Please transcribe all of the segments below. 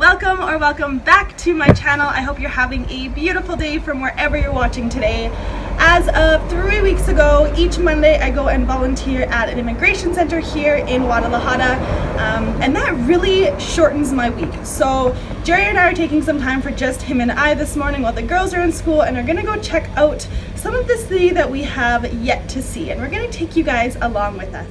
welcome back to my channel. I hope you're having a beautiful day from wherever you're watching today. As of 3 weeks ago, each Monday I go and volunteer at an immigration center here in Guadalajara, and that really shortens my week. So Jerry and I are taking some time for just him and I this morning while the girls are in school, and are gonna go check out some of the city that we have yet to see, and we're gonna take you guys along with us.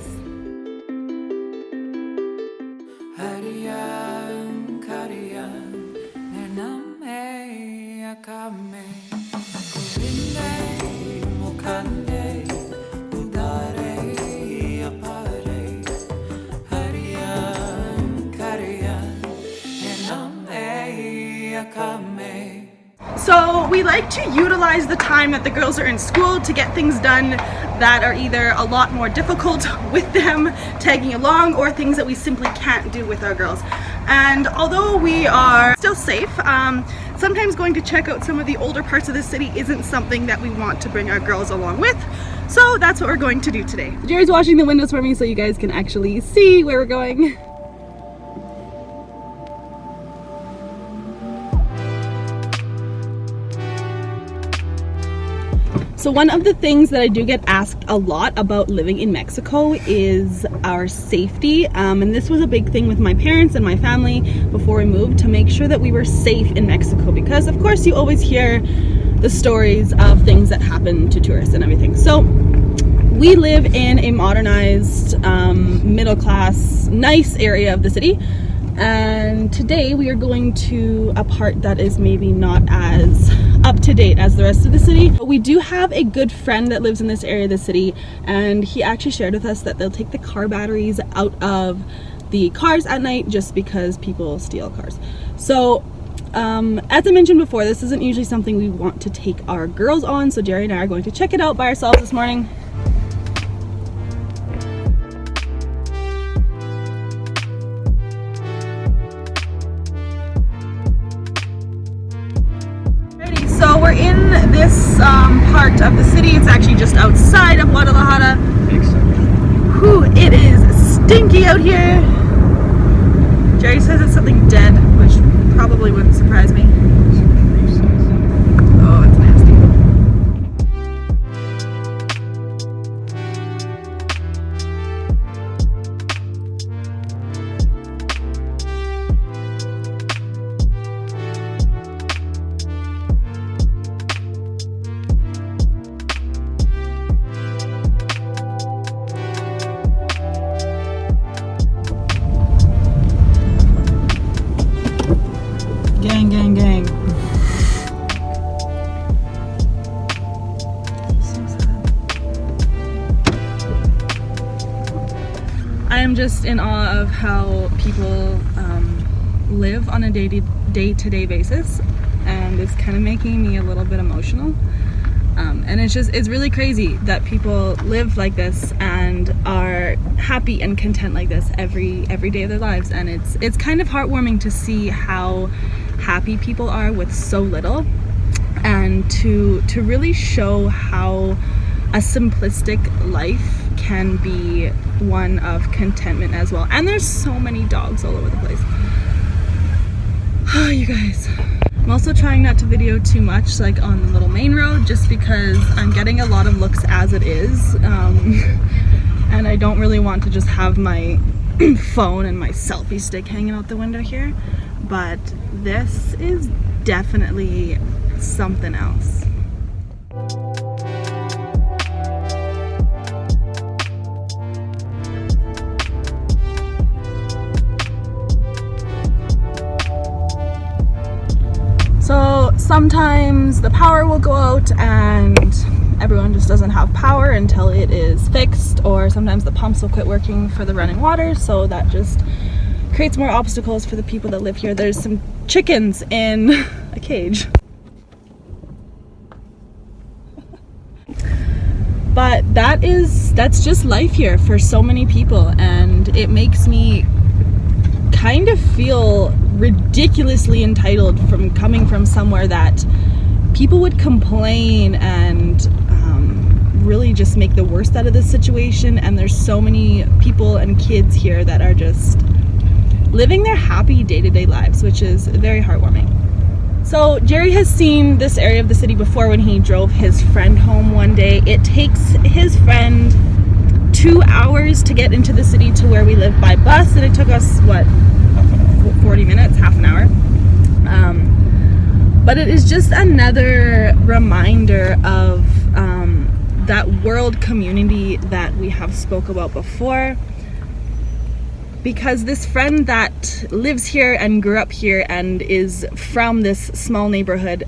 So we like to utilize the time that the girls are in school to get things done that are either a lot more difficult with them tagging along, or things that we simply can't do with our girls. And although we are still safe, sometimes going to check out some of the older parts of the city isn't something that we want to bring our girls along with. So that's what we're going to do today. Jerry's washing the windows for me so you guys can actually see where we're going. So one of the things that I do get asked a lot about living in Mexico is our safety, and this was a big thing with my parents and my family before we moved, to make sure that we were safe in Mexico, because of course you always hear the stories of things that happen to tourists and everything. So we live in a modernized, middle class, nice area of the city, and today we are going to a part that is maybe not as up to date as the rest of the city. But we do have a good friend that lives in this area of the city, and he actually shared with us that they'll take the car batteries out of the cars at night just because people steal cars. So as I mentioned before, this isn't usually something we want to take our girls on, so Jerry and I are going to check it out by ourselves this morning. So we're in this part of the city. It's actually just outside of Guadalajara. Whew, it is stinky out here. Jerry says it's something dead, which probably wouldn't surprise me. Oh, it's nasty. Gang. So sad. I am just in awe of how people live on a day-to-day basis, and it's kind of making me a little bit emotional. And it's really crazy that people live like this and are happy and content like this every day of their lives. And it's kind of heartwarming to see how happy people are with so little, and to really show how a simplistic life can be one of contentment as well. And there's so many dogs all over the place. Oh, you guys. I'm also trying not to video too much like on the little main road, just because I'm getting a lot of looks as it is, and I don't really want to just have my phone and my selfie stick hanging out the window here. But this is definitely something else. So sometimes the power will go out and everyone just doesn't have power until it is fixed, or sometimes the pumps will quit working for the running water, so that just creates more obstacles for the people that live here. There's some chickens in a cage. But that's just life here for so many people, and it makes me kind of feel ridiculously entitled from coming from somewhere that people would complain and really just make the worst out of this situation. And there's so many people and kids here that are just living their happy day-to-day lives, which is very heartwarming. So Jerry has seen this area of the city before when he drove his friend home one day. It takes his friend 2 hours to get into the city to where we live by bus, and it took us, what, 40 minutes, half an hour. But it is just another reminder of that world community that we have spoke about before. Because this friend that lives here and grew up here and is from this small neighborhood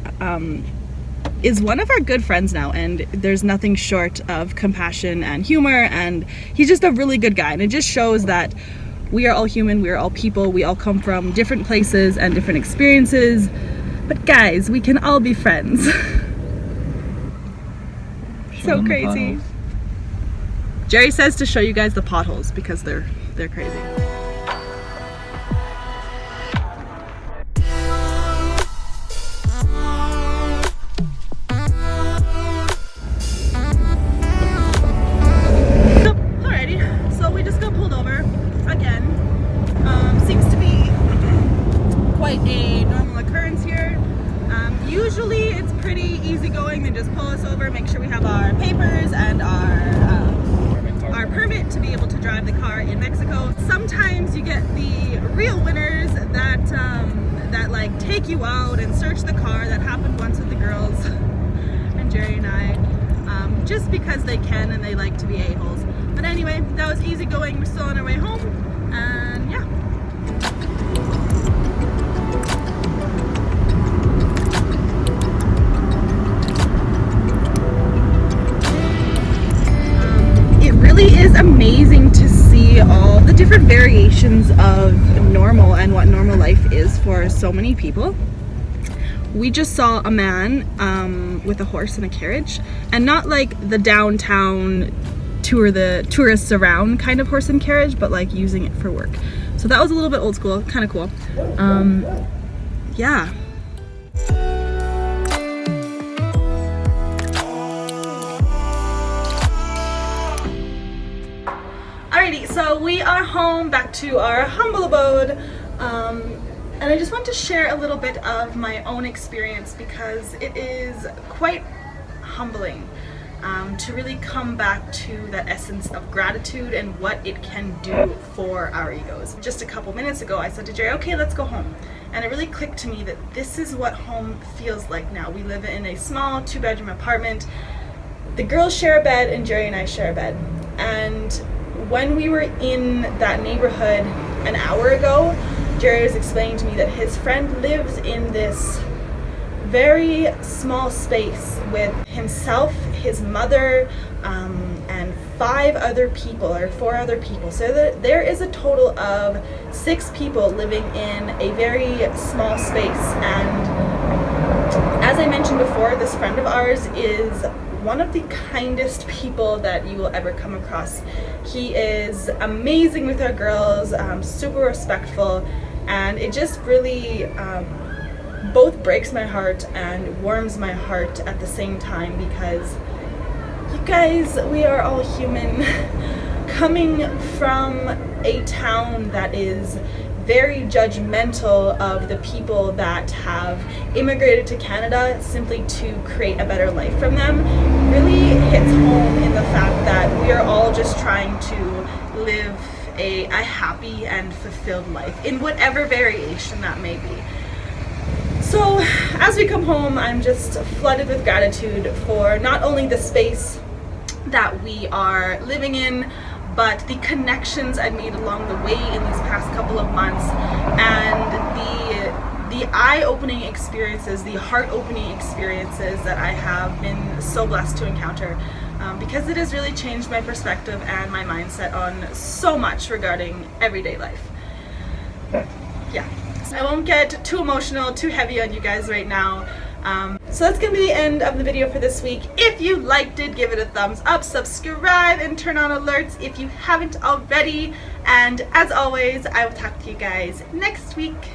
is one of our good friends now, and there's nothing short of compassion and humor, and he's just a really good guy. And it just shows that we are all human, we are all people, we all come from different places and different experiences, but guys, we can all be friends. So crazy. Jerry says to show you guys the potholes because they're crazy. A normal occurrence here. Usually it's pretty easygoing. They just pull us over, make sure we have our papers and our permit to be able to drive the car in Mexico. Sometimes you get the real winners that like take you out and search the car. That happened once with the girls and Jerry and I, just because they can and they like to be a-holes. But anyway, that was easygoing. We're still on our way home, and yeah. Really is amazing to see all the different variations of normal and what normal life is for so many people. We just saw a man with a horse and a carriage, and not like the downtown tour the tourists around kind of horse and carriage, but like using it for work. So that was a little bit old school, kind of cool. Yeah. Alrighty, so we are home, back to our humble abode, and I just want to share a little bit of my own experience because it is quite humbling to really come back to that essence of gratitude and what it can do for our egos. Just a couple minutes ago I said to Jerry, okay, let's go home. And it really clicked to me that this is what home feels like now. We live in a small 2-bedroom apartment. The girls share a bed and Jerry and I share a bed. And when we were in that neighborhood an hour ago, Jerry was explaining to me that his friend lives in this very small space with himself, his mother, and 5 other people or 4 other people. So there is a total of 6 people living in a very small space. And as I mentioned before, this friend of ours is one of the kindest people that you will ever come across. He is amazing with our girls, super respectful, and it just really both breaks my heart and warms my heart at the same time, because you guys, we are all human. Coming from a town that is very judgmental of the people that have immigrated to Canada simply to create a better life from them, really hits home in the fact that we are all just trying to live a happy and fulfilled life in whatever variation that may be. So as we come home, I'm just flooded with gratitude for not only the space that we are living in, but the connections I've made along the way in these past couple of months, and the eye-opening experiences, the heart-opening experiences that I have been so blessed to encounter, because it has really changed my perspective and my mindset on so much regarding everyday life. Yeah, so I won't get too emotional, too heavy on you guys right now. So that's going to be the end of the video for this week. If you liked it, give it a thumbs up, subscribe, and turn on alerts if you haven't already. And as always, I will talk to you guys next week.